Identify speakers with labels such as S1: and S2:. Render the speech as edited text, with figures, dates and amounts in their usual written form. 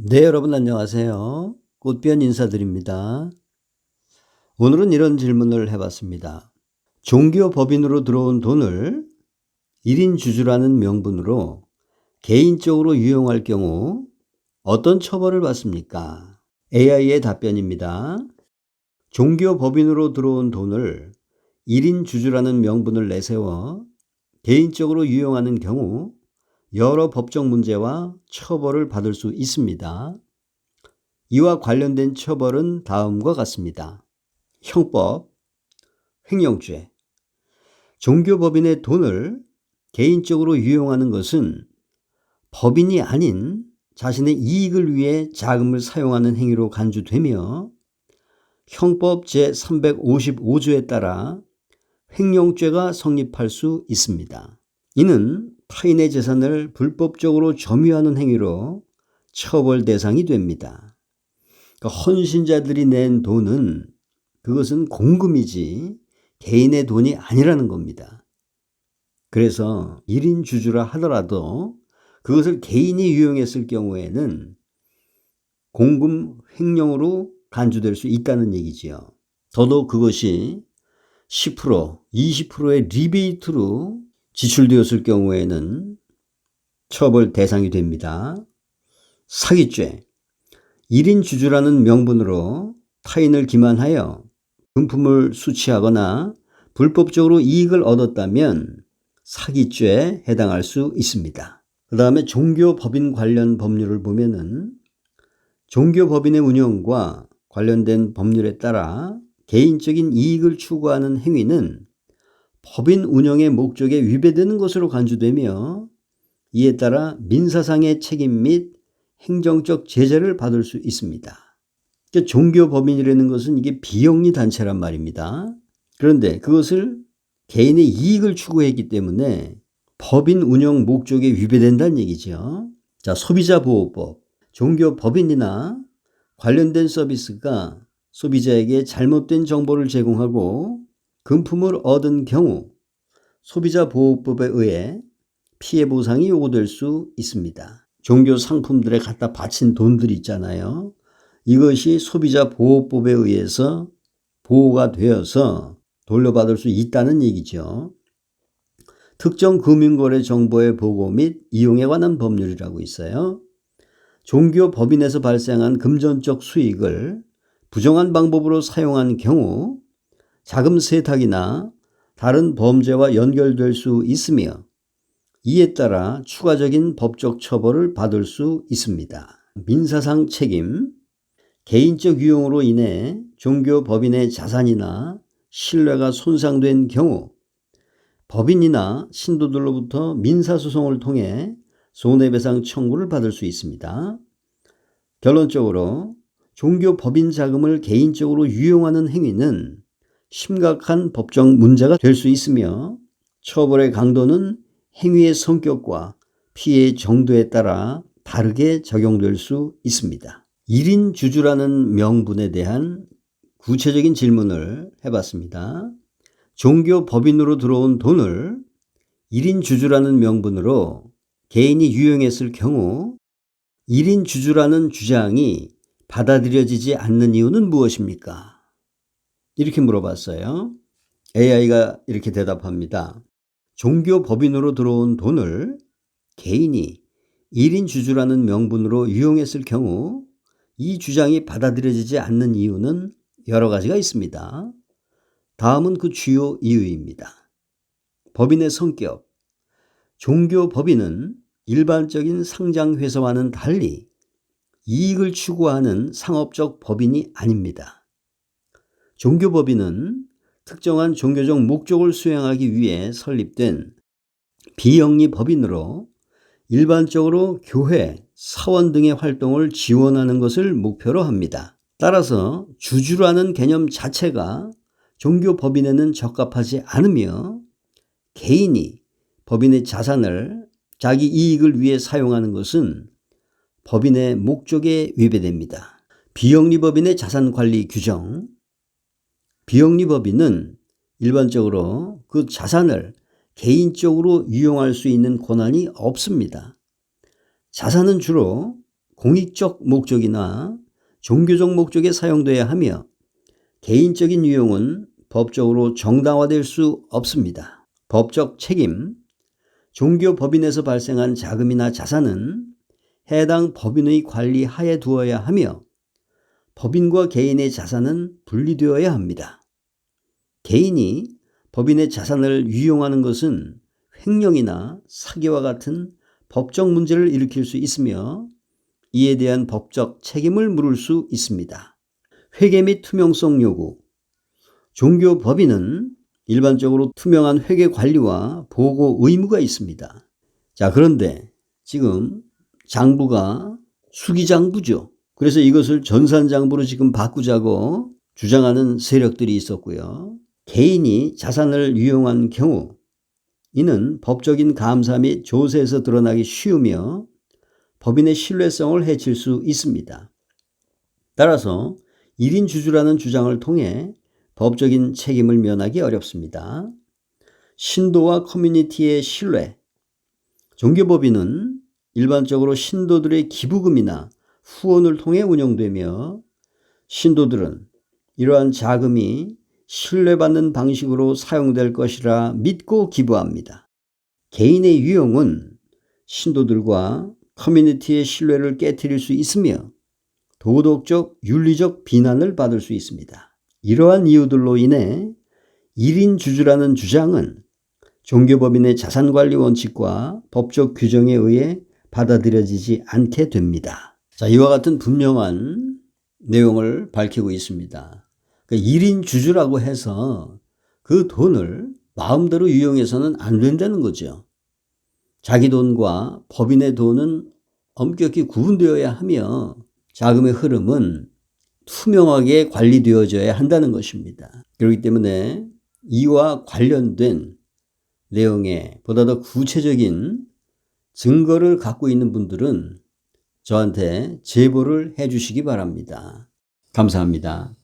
S1: 네, 여러분 안녕하세요. 꽃비연 인사드립니다. 오늘은 이런 질문을 해봤습니다. 종교 법인으로 들어온 돈을 1인 주주라는 명분으로 개인적으로 유용할 경우 어떤 처벌을 받습니까? AI의 답변입니다. 종교 법인으로 들어온 돈을 1인 주주라는 명분을 내세워 개인적으로 유용하는 경우 여러 법적 문제와 처벌을 받을 수 있습니다. 이와 관련된 처벌은 다음과 같습니다. 형법, 횡령죄. 종교법인의 돈을 개인적으로 유용하는 것은 법인이 아닌 자신의 이익을 위해 자금을 사용하는 행위로 간주되며 형법 제355조에 따라 횡령죄가 성립할 수 있습니다. 이는 타인의 재산을 불법적으로 점유하는 행위로 처벌 대상이 됩니다. 헌신자들이 낸 돈은 그것은 공금이지 개인의 돈이 아니라는 겁니다. 그래서 1인 주주라 하더라도 그것을 개인이 유용했을 경우에는 공금 횡령으로 간주될 수 있다는 얘기지요. 더더욱 그것이 10%, 20%의 리베이트로 지출되었을 경우에는 처벌 대상이 됩니다. 사기죄. 1인 주주라는 명분으로 타인을 기만하여 금품을 수취하거나 불법적으로 이익을 얻었다면 사기죄에 해당할 수 있습니다. 그 다음에 종교법인 관련 법률을 보면은 종교법인의 운영과 관련된 법률에 따라 개인적인 이익을 추구하는 행위는 법인 운영의 목적에 위배되는 것으로 간주되며 이에 따라 민사상의 책임 및 행정적 제재를 받을 수 있습니다. 종교법인이라는 것은 이게 비영리 단체란 말입니다. 그런데 그것을 개인의 이익을 추구했기 때문에 법인 운영 목적에 위배된다는 얘기죠. 자, 소비자보호법. 종교법인이나 관련된 서비스가 소비자에게 잘못된 정보를 제공하고 금품을 얻은 경우 소비자보호법에 의해 피해 보상이 요구될 수 있습니다. 종교 상품들에 갖다 바친 돈들이 있잖아요. 이것이 소비자보호법에 의해서 보호가 되어서 돌려받을 수 있다는 얘기죠. 특정 금융거래 정보의 보고 및 이용에 관한 법률이라고 있어요. 종교 법인에서 발생한 금전적 수익을 부정한 방법으로 사용한 경우 자금 세탁이나 다른 범죄와 연결될 수 있으며 이에 따라 추가적인 법적 처벌을 받을 수 있습니다. 민사상 책임. 개인적 유용으로 인해 종교 법인의 자산이나 신뢰가 손상된 경우 법인이나 신도들로부터 민사소송을 통해 손해배상 청구를 받을 수 있습니다. 결론적으로 종교 법인 자금을 개인적으로 유용하는 행위는 심각한 법적 문제가 될 수 있으며 처벌의 강도는 행위의 성격과 피해의 정도에 따라 다르게 적용될 수 있습니다. 1인 주주라는 명분에 대한 구체적인 질문을 해봤습니다. 종교 법인으로 들어온 돈을 1인 주주라는 명분으로 개인이 유용했을 경우 1인 주주라는 주장이 받아들여지지 않는 이유는 무엇입니까? 이렇게 물어봤어요. AI가 이렇게 대답합니다. 종교 법인으로 들어온 돈을 개인이 1인 주주라는 명분으로 유용했을 경우 이 주장이 받아들여지지 않는 이유는 여러 가지가 있습니다. 다음은 그 주요 이유입니다. 법인의 성격. 종교 법인은 일반적인 상장회사와는 달리 이익을 추구하는 상업적 법인이 아닙니다. 종교 법인은 특정한 종교적 목적을 수행하기 위해 설립된 비영리 법인으로 일반적으로 교회, 사원 등의 활동을 지원하는 것을 목표로 합니다. 따라서 주주라는 개념 자체가 종교 법인에는 적합하지 않으며 개인이 법인의 자산을 자기 이익을 위해 사용하는 것은 법인의 목적에 위배됩니다. 비영리 법인의 자산 관리 규정. 비영리 법인은 일반적으로 그 자산을 개인적으로 유용할 수 있는 권한이 없습니다. 자산은 주로 공익적 목적이나 종교적 목적에 사용돼야 하며 개인적인 유용은 법적으로 정당화될 수 없습니다. 법적 책임, 종교 법인에서 발생한 자금이나 자산은 해당 법인의 관리 하에 두어야 하며 법인과 개인의 자산은 분리되어야 합니다. 개인이 법인의 자산을 유용하는 것은 횡령이나 사기와 같은 법적 문제를 일으킬 수 있으며 이에 대한 법적 책임을 물을 수 있습니다. 회계 및 투명성 요구. 종교 법인은 일반적으로 투명한 회계 관리와 보고 의무가 있습니다. 자, 그런데 지금 장부가 수기장부죠. 그래서 이것을 전산장부로 지금 바꾸자고 주장하는 세력들이 있었고요. 개인이 자산을 유용한 경우 이는 법적인 감사 및 조세에서 드러나기 쉬우며 법인의 신뢰성을 해칠 수 있습니다. 따라서 1인 주주라는 주장을 통해 법적인 책임을 면하기 어렵습니다. 신도와 커뮤니티의 신뢰. 종교법인은 일반적으로 신도들의 기부금이나 후원을 통해 운영되며 신도들은 이러한 자금이 신뢰받는 방식으로 사용될 것이라 믿고 기부합니다. 개인의 유용은 신도들과 커뮤니티의 신뢰를 깨트릴 수 있으며 도덕적, 윤리적 비난을 받을 수 있습니다. 이러한 이유들로 인해 1인 주주라는 주장은 종교법인의 자산관리 원칙과 법적 규정에 의해 받아들여지지 않게 됩니다. 자, 이와 같은 분명한 내용을 밝히고 있습니다. 1인 주주라고 해서 그 돈을 마음대로 유용해서는 안 된다는 거죠. 자기 돈과 법인의 돈은 엄격히 구분되어야 하며 자금의 흐름은 투명하게 관리되어져야 한다는 것입니다. 그렇기 때문에 이와 관련된 내용에 보다 더 구체적인 증거를 갖고 있는 분들은 저한테 제보를 해 주시기 바랍니다. 감사합니다.